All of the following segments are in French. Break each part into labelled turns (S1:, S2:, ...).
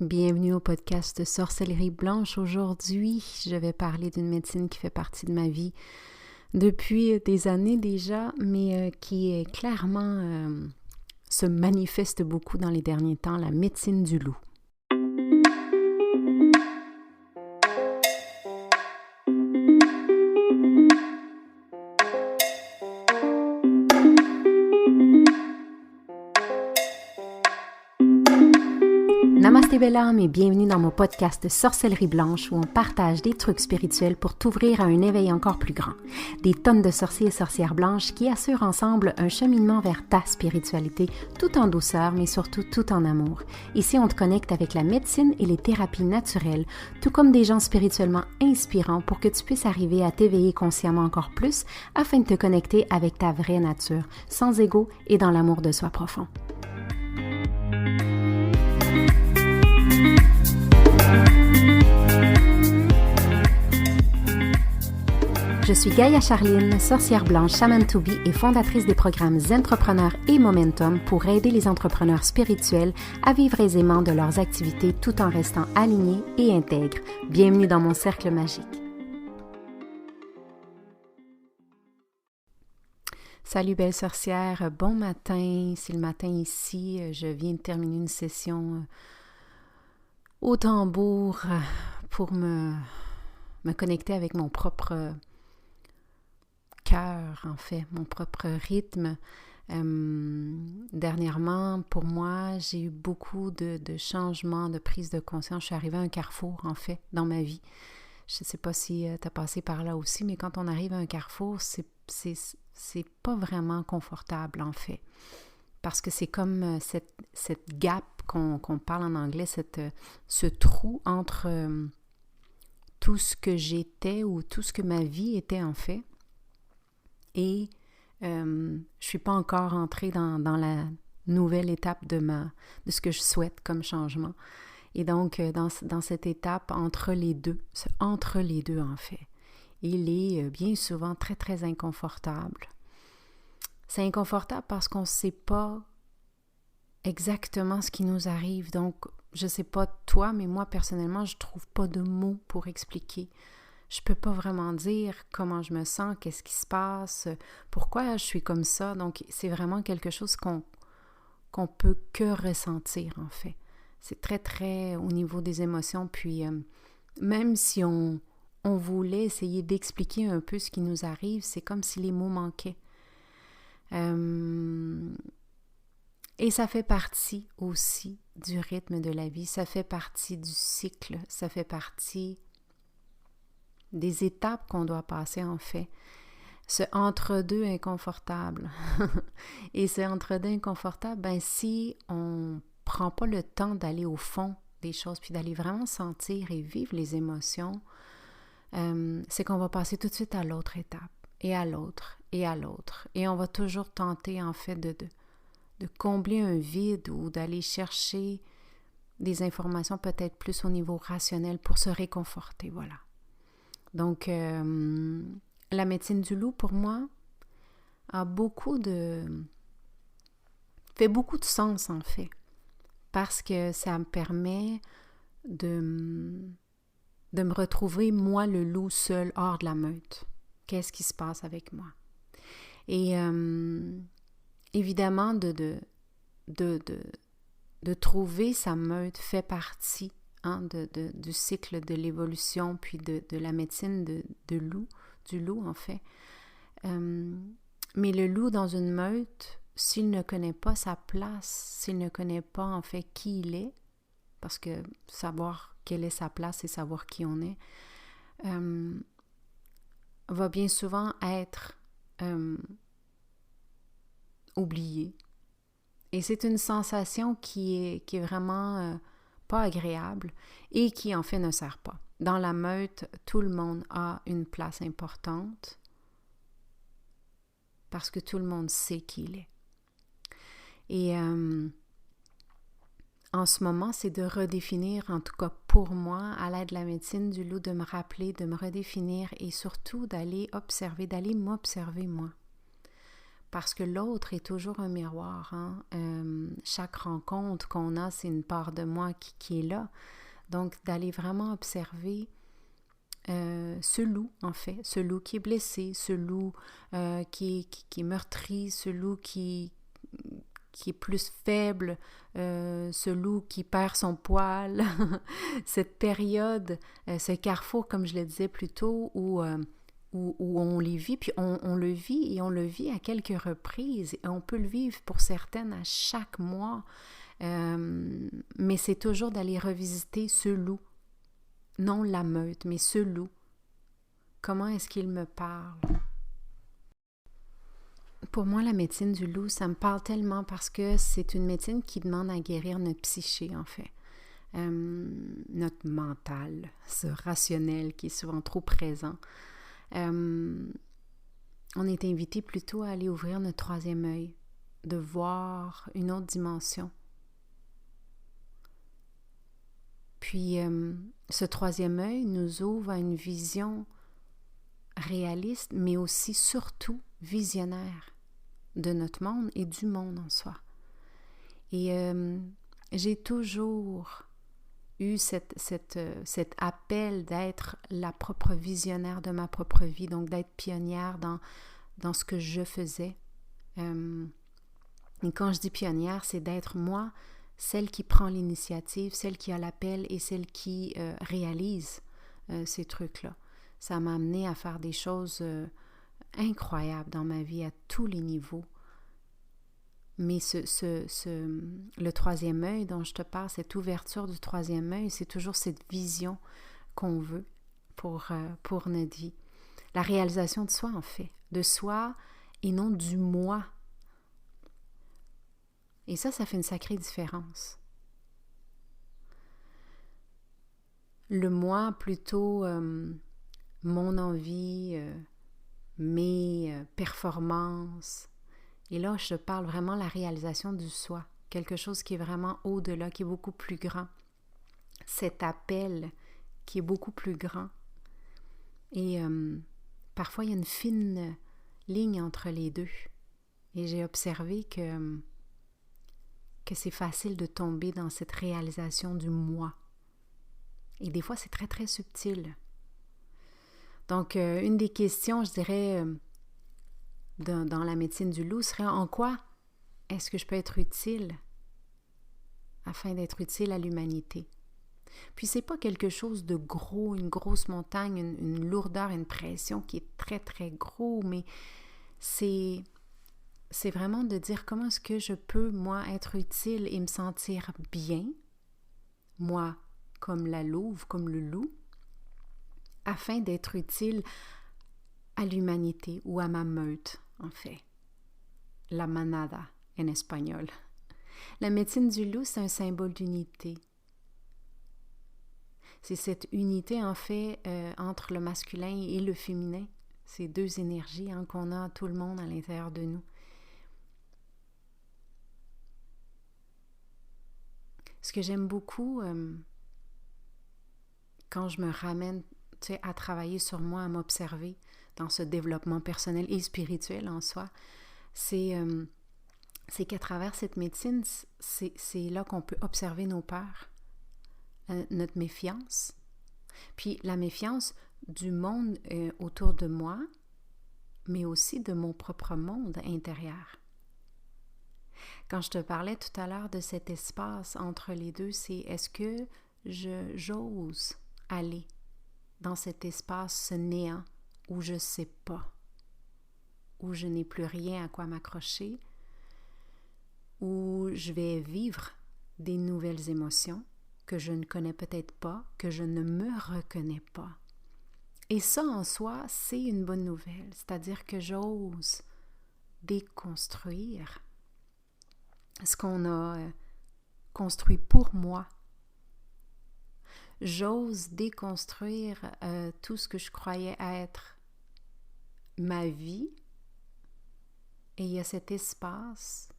S1: Bienvenue au podcast Sorcellerie Blanche. Aujourd'hui, je vais parler d'une médecine qui fait partie de ma vie depuis des années déjà, mais qui est clairement se manifeste beaucoup dans les derniers temps, la médecine du loup. Namasté belle âme et bienvenue dans mon podcast Sorcellerie Blanche où on partage des trucs spirituels pour t'ouvrir à un éveil encore plus grand. Des tonnes de sorciers et sorcières blanches qui assurent ensemble un cheminement vers ta spiritualité tout en douceur mais surtout tout en amour. Ici on te connecte avec la médecine et les thérapies naturelles, tout comme des gens spirituellement inspirants pour que tu puisses arriver à t'éveiller consciemment encore plus afin de te connecter avec ta vraie nature, sans ego et dans l'amour de soi profond. Je suis Gaïa Charline, sorcière blanche Shaman to Be et fondatrice des programmes Zentrepreneurs et Momentum pour aider les entrepreneurs spirituels à vivre aisément de leurs activités tout en restant alignés et intègres. Bienvenue dans mon cercle magique. Salut belle sorcière, bon matin, c'est le matin ici, je viens de terminer une session au tambour pour me connecter avec mon propre cœur, en fait, mon propre rythme. Dernièrement, pour moi, j'ai eu beaucoup de changements, de prise de conscience. Je suis arrivée à un carrefour, en fait, dans ma vie. Je ne sais pas si tu as passé par là aussi, mais quand on arrive à un carrefour, c'est pas vraiment confortable, en fait. Parce que c'est comme cette gap qu'on parle en anglais, ce trou entre tout ce que j'étais ou tout ce que ma vie était, en fait. Et je ne suis pas encore entrée dans la nouvelle étape de ce que je souhaite comme changement. Et donc, dans cette étape entre les deux en fait, il est bien souvent très, très inconfortable. C'est inconfortable parce qu'on ne sait pas exactement ce qui nous arrive. Donc, je ne sais pas toi, mais moi, personnellement, je ne trouve pas de mots pour expliquer. Je peux pas vraiment dire comment je me sens, qu'est-ce qui se passe, pourquoi je suis comme ça. Donc, c'est vraiment quelque chose qu'on peut que ressentir, en fait. C'est très, très au niveau des émotions. Puis, même si on voulait essayer d'expliquer un peu ce qui nous arrive, c'est comme si les mots manquaient. Et ça fait partie aussi du rythme de la vie. Ça fait partie du cycle. Ça fait partie des étapes qu'on doit passer, en fait. Ce entre-deux inconfortable. Et ce entre-deux inconfortable, ben si on prend pas le temps d'aller au fond des choses, puis d'aller vraiment sentir et vivre les émotions, c'est qu'on va passer tout de suite à l'autre étape, et à l'autre, et à l'autre. Et on va toujours tenter, en fait, de combler un vide ou d'aller chercher des informations peut-être plus au niveau rationnel pour se réconforter, voilà. Donc, la médecine du loup, pour moi, fait beaucoup de sens, en fait, parce que ça me permet de me retrouver, moi, le loup seul, hors de la meute. Qu'est-ce qui se passe avec moi? Et évidemment, de trouver sa meute fait partie du cycle de l'évolution, puis de la médecine du loup, en fait. Mais le loup dans une meute, s'il ne connaît pas sa place, s'il ne connaît pas, en fait, qui il est, parce que savoir quelle est sa place et savoir qui on est, va bien souvent être oublié. Et c'est une sensation qui est vraiment pas agréable et qui en fait ne sert pas. Dans la meute, tout le monde a une place importante parce que tout le monde sait qui il est. Et en ce moment, c'est de redéfinir, en tout cas pour moi, à l'aide de la médecine du loup, de me rappeler, de me redéfinir et surtout d'aller m'observer moi. parce que l'autre est toujours un miroir. Hein? Chaque rencontre qu'on a, c'est une part de moi qui est là. Donc, d'aller vraiment observer ce loup, en fait, ce loup qui est blessé, ce loup qui est meurtri, ce loup qui est plus faible, ce loup qui perd son poil, cette période, ce carrefour, comme je le disais plus tôt, où on les vit, puis on le vit, et on le vit à quelques reprises, et on peut le vivre pour certaines à chaque mois, mais c'est toujours d'aller revisiter ce loup, non la meute, mais ce loup. Comment est-ce qu'il me parle? Pour moi, la médecine du loup, ça me parle tellement parce que c'est une médecine qui demande à guérir notre psyché, en fait. Notre mental, ce rationnel qui est souvent trop présent. On est invité plutôt à aller ouvrir notre troisième œil, de voir une autre dimension. Puis, ce troisième œil nous ouvre à une vision réaliste, mais aussi surtout visionnaire de notre monde et du monde en soi. Et j'ai toujours eu cet appel d'être la propre visionnaire de ma propre vie, donc d'être pionnière dans ce que je faisais. Et quand je dis pionnière, c'est d'être moi, celle qui prend l'initiative, celle qui a l'appel et celle qui réalise ces trucs-là. Ça m'a amené à faire des choses incroyables dans ma vie à tous les niveaux. Mais le troisième œil dont je te parle, cette ouverture du troisième œil, c'est toujours cette vision qu'on veut pour notre vie. La réalisation de soi, en fait. De soi et non du moi. Et ça fait une sacrée différence. Le moi, plutôt mon envie, mes performances. Et là, je parle vraiment de la réalisation du soi. Quelque chose qui est vraiment au-delà, qui est beaucoup plus grand. Cet appel qui est beaucoup plus grand. Et parfois, il y a une fine ligne entre les deux. Et j'ai observé que c'est facile de tomber dans cette réalisation du moi. Et des fois, c'est très, très subtil. Donc, une des questions, je dirais, dans la médecine du loup serait: en quoi est-ce que je peux être utile afin d'être utile à l'humanité? Puis, c'est pas quelque chose de gros, une grosse montagne, une lourdeur, une pression qui est très, très gros, mais c'est vraiment de dire comment est-ce que je peux, moi, être utile et me sentir bien, moi, comme la louve, comme le loup, afin d'être utile à l'humanité ou à ma meute, en fait. La manada, en espagnol. La médecine du loup, c'est un symbole d'unité. C'est cette unité, en fait, entre le masculin et le féminin. Ces deux énergies qu'on a, tout le monde, à l'intérieur de nous. Ce que j'aime beaucoup, quand je me ramène à travailler sur moi, à m'observer dans ce développement personnel et spirituel en soi, c'est qu'à travers cette médecine, c'est là qu'on peut observer nos peurs, notre méfiance, puis la méfiance du monde autour de moi, mais aussi de mon propre monde intérieur. Quand je te parlais tout à l'heure de cet espace entre les deux, c'est est-ce que j'ose aller dans cet espace, ce néant où je ne sais pas, où je n'ai plus rien à quoi m'accrocher, où je vais vivre des nouvelles émotions que je ne connais peut-être pas, que je ne me reconnais pas. Et ça, en soi, c'est une bonne nouvelle, c'est-à-dire que j'ose déconstruire ce qu'on a construit pour moi. J'ose déconstruire tout ce que je croyais être ma vie. Et il y a cet espace,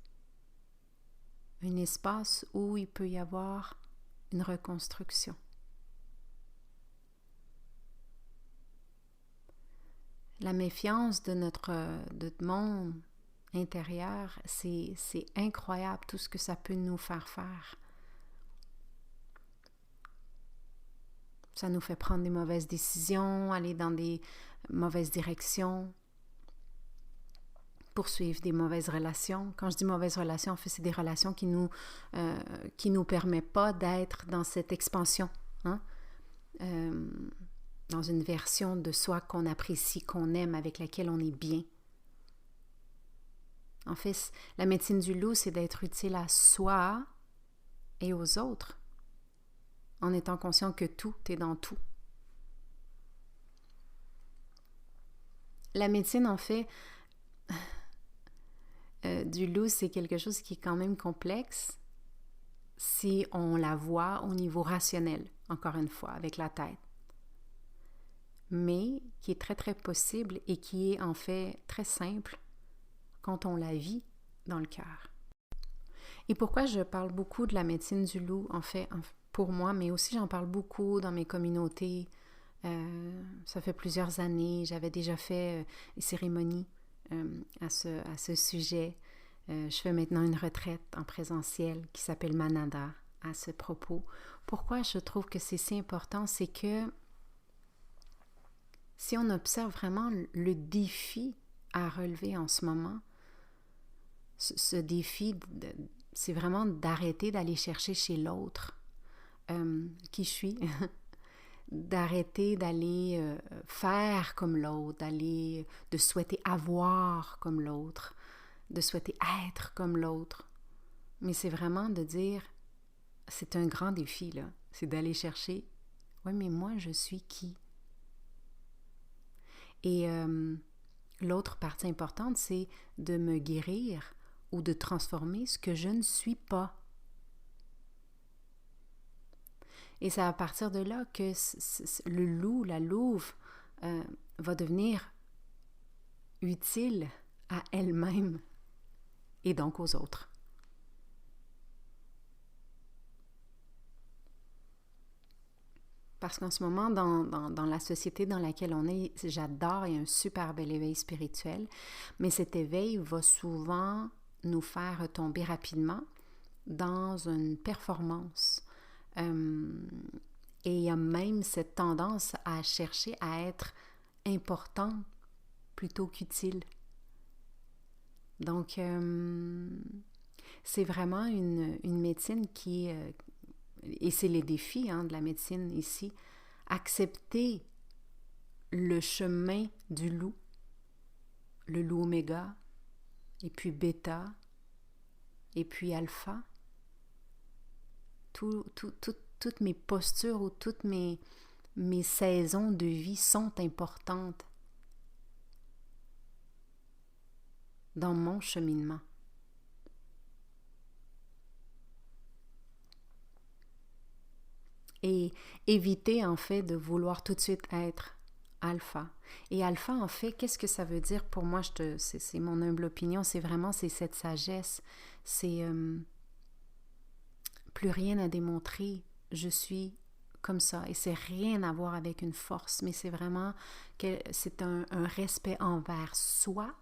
S1: un espace où il peut y avoir une reconstruction. La méfiance de notre monde intérieure, c'est incroyable tout ce que ça peut nous faire faire. Ça nous fait prendre des mauvaises décisions, aller dans des mauvaises directions, poursuivre des mauvaises relations. Quand je dis mauvaises relations, en fait, c'est des relations qui nous permettent pas d'être dans cette expansion, hein? Dans une version de soi qu'on apprécie, qu'on aime, avec laquelle on est bien. En fait, la médecine du loup, c'est d'être utile à soi et aux autres, en étant conscient que tout est dans tout. La médecine, en fait, du loup, c'est quelque chose qui est quand même complexe si on la voit au niveau rationnel, encore une fois, avec la tête. Mais qui est très, très possible et qui est en fait très simple quand on la vit dans le cœur. Et pourquoi je parle beaucoup de la médecine du loup, en fait, pour moi, mais aussi j'en parle beaucoup dans mes communautés. Ça fait plusieurs années, j'avais déjà fait des cérémonies à ce sujet. Je fais maintenant une retraite en présentiel qui s'appelle Manada à ce propos. Pourquoi je trouve que c'est si important, c'est que si on observe vraiment le défi à relever en ce moment, ce défi, c'est vraiment d'arrêter d'aller chercher chez l'autre qui je suis, d'arrêter d'aller faire comme l'autre, de souhaiter avoir comme l'autre, de souhaiter être comme l'autre. Mais c'est vraiment de dire, c'est un grand défi, là, c'est d'aller chercher, ouais, mais moi, je suis qui? Et l'autre partie importante, c'est de me guérir ou de transformer ce que je ne suis pas. Et c'est à partir de là que le loup, la louve, va devenir utile à elle-même et donc aux autres. Parce qu'en ce moment, dans la société dans laquelle on est, j'adore, il y a un super bel éveil spirituel, mais cet éveil va souvent nous faire tomber rapidement dans une performance. Et il y a même cette tendance à chercher à être important plutôt qu'utile. Donc, c'est vraiment une médecine qui et c'est les défis de la médecine ici, accepter le chemin du loup, le loup oméga, et puis bêta, et puis alpha. Toutes mes postures ou toutes mes saisons de vie sont importantes dans mon cheminement. Et éviter en fait de vouloir tout de suite être alpha. Et alpha, en fait, qu'est-ce que ça veut dire pour moi? C'est mon humble opinion, c'est cette sagesse. C'est plus rien à démontrer, je suis comme ça. Et c'est rien à voir avec une force, mais c'est vraiment que c'est un respect envers soi,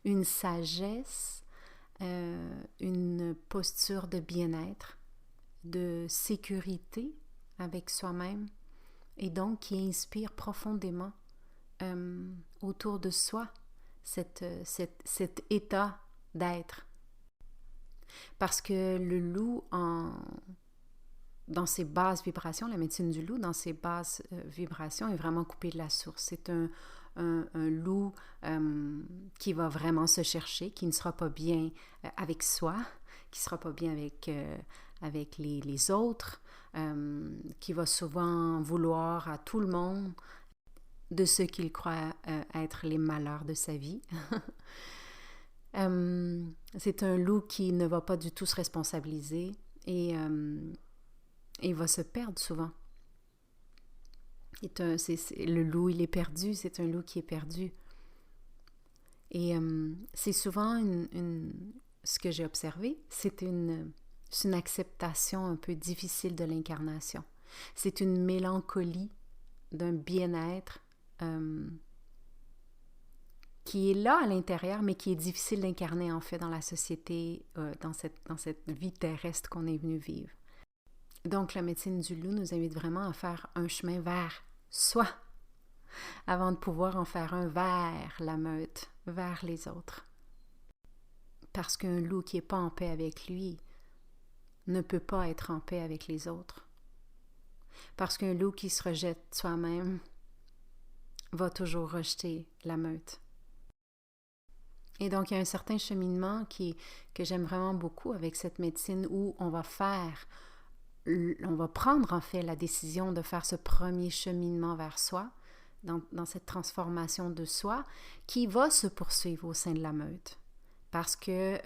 S1: une sagesse, une posture de bien-être, de sécurité avec soi-même, et donc qui inspire profondément autour de soi cet état d'être. Parce que le loup, dans ses basses vibrations, la médecine du loup, dans ses basses vibrations, est vraiment coupé de la source. C'est un loup qui va vraiment se chercher, qui ne sera pas bien avec soi, qui ne sera pas bien avec les autres, qui va souvent vouloir à tout le monde de ce qu'il croit être les malheurs de sa vie. C'est un loup qui ne va pas du tout se responsabiliser et il va se perdre souvent. Le loup, il est perdu, c'est un loup qui est perdu. Et c'est souvent ce que j'ai observé, c'est une acceptation un peu difficile de l'incarnation. C'est une mélancolie d'un bien-être qui est là à l'intérieur, mais qui est difficile d'incarner en fait dans la société, dans cette vie terrestre qu'on est venu vivre. Donc la médecine du loup nous invite vraiment à faire un chemin vers soi, avant de pouvoir en faire un vers la meute, vers les autres. Parce qu'un loup qui n'est pas en paix avec lui ne peut pas être en paix avec les autres. Parce qu'un loup qui se rejette soi-même va toujours rejeter la meute. Et donc, il y a un certain cheminement que j'aime vraiment beaucoup avec cette médecine où on va prendre en fait la décision de faire ce premier cheminement vers soi, dans cette transformation de soi, qui va se poursuivre au sein de la meute. Parce que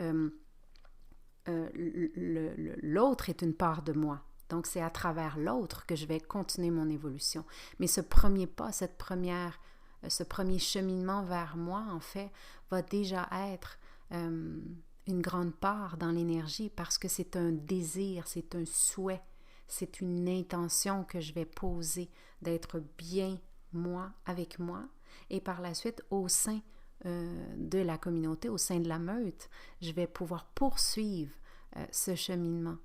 S1: l'autre est une part de moi. Donc, c'est à travers l'autre que je vais continuer mon évolution. Mais ce premier pas, ce premier cheminement vers moi, en fait, va déjà être une grande part dans l'énergie parce que c'est un désir, c'est un souhait, c'est une intention que je vais poser d'être bien moi, avec moi, et par la suite, au sein de la communauté, au sein de la meute, je vais pouvoir poursuivre ce cheminement.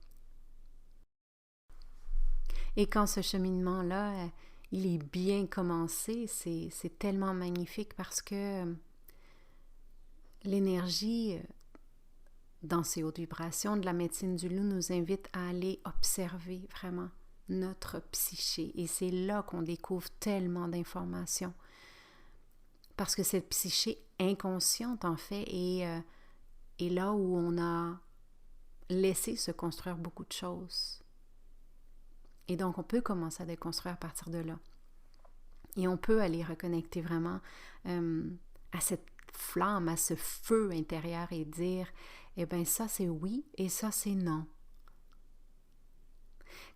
S1: Et quand ce cheminement-là, il est bien commencé, c'est tellement magnifique parce que l'énergie dans ces hautes vibrations de la médecine du loup nous invite à aller observer vraiment notre psyché. Et c'est là qu'on découvre tellement d'informations. Parce que cette psyché inconsciente, en fait, est là où on a laissé se construire beaucoup de choses. Et donc, on peut commencer à déconstruire à partir de là. Et on peut aller reconnecter vraiment à cette flamme, à ce feu intérieur et dire, eh bien, ça c'est oui et ça c'est non.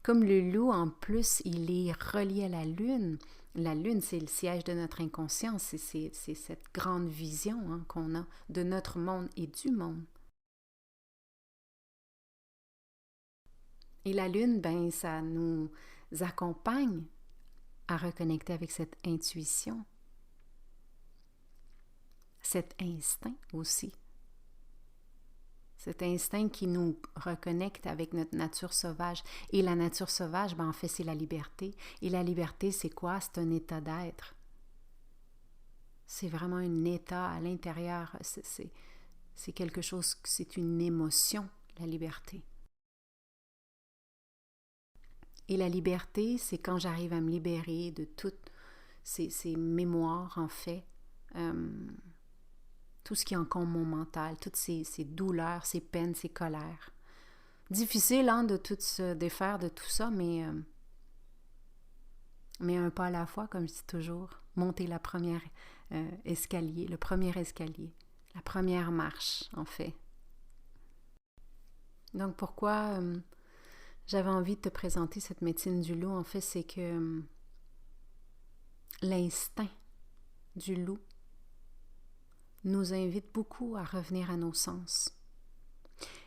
S1: Comme le loup, en plus, il est relié à la lune. La lune, c'est le siège de notre inconscient. C'est cette grande vision qu'on a de notre monde et du monde. Et la lune, ben, ça nous accompagne à reconnecter avec cette intuition, cet instinct aussi. Cet instinct qui nous reconnecte avec notre nature sauvage. Et la nature sauvage, ben, en fait, c'est la liberté. Et la liberté, c'est quoi? C'est un état d'être. C'est vraiment un état à l'intérieur. C'est quelque chose, c'est une émotion, la liberté. Et la liberté, c'est quand j'arrive à me libérer de toutes ces mémoires, en fait, tout ce qui encombre mon mental, toutes ces douleurs, ces peines, ces colères. Difficile de tout se défaire de tout ça, mais un pas à la fois, comme je dis toujours, monter le premier escalier, la première marche, en fait. Donc pourquoi j'avais envie de te présenter cette médecine du loup, en fait, c'est que l'instinct du loup nous invite beaucoup à revenir à nos sens.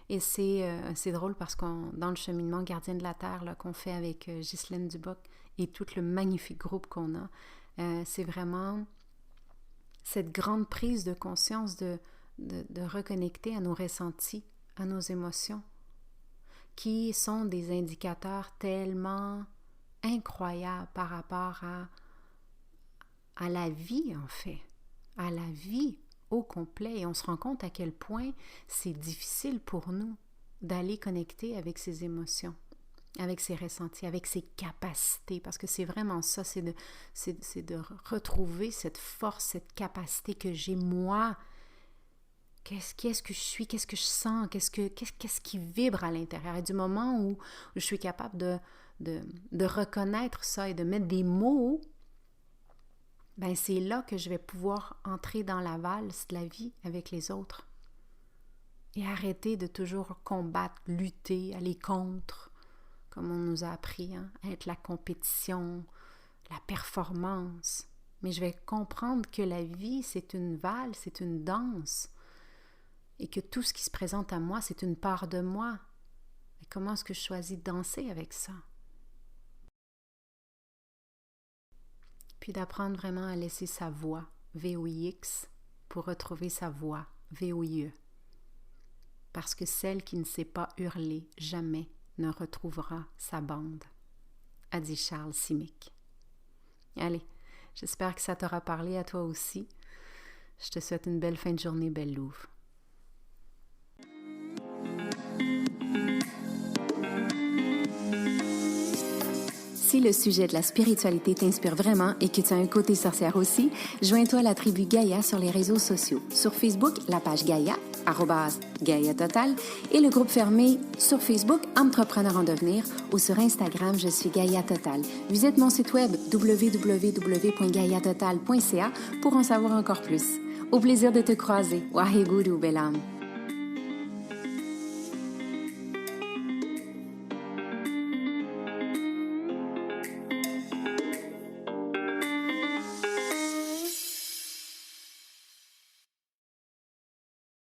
S1: Et c'est drôle parce qu'on dans le cheminement Gardien de la Terre là, qu'on fait avec Ghislaine Duboc et tout le magnifique groupe qu'on a, c'est vraiment cette grande prise de conscience de reconnecter à nos ressentis, à nos émotions, qui sont des indicateurs tellement incroyables par rapport à la vie, en fait, à la vie au complet. Et on se rend compte à quel point c'est difficile pour nous d'aller connecter avec ces émotions, avec ses ressentis, avec ses capacités, parce que c'est vraiment ça, c'est de retrouver cette force, cette capacité que j'ai moi. Qu'est-ce que je suis, qu'est-ce que je sens, qu'est-ce qui vibre à l'intérieur. Et du moment où je suis capable de reconnaître ça et de mettre des mots, ben c'est là que je vais pouvoir entrer dans la valse de la vie avec les autres. Et arrêter de toujours combattre, lutter, aller contre, comme on nous a appris, être la compétition, la performance. Mais je vais comprendre que la vie, c'est une valse, c'est une danse. Et que tout ce qui se présente à moi, c'est une part de moi. Et comment est-ce que je choisis de danser avec ça? Puis d'apprendre vraiment à laisser sa voix, VOIX, pour retrouver sa voix, VOIE. Parce que celle qui ne sait pas hurler jamais ne retrouvera sa bande, a dit Charles Simic. Allez, j'espère que ça t'aura parlé à toi aussi. Je te souhaite une belle fin de journée, belle louve. Si le sujet de la spiritualité t'inspire vraiment et que tu as un côté sorcière aussi, joins-toi à la tribu Gaïa sur les réseaux sociaux. Sur Facebook, la page Gaïa, @Gaïa Total, et le groupe fermé sur Facebook, Entrepreneur en devenir, ou sur Instagram, je suis Gaïa Total. Visite mon site web www.gaiatotal.ca pour en savoir encore plus. Au plaisir de te croiser. Waheguru, belle âme.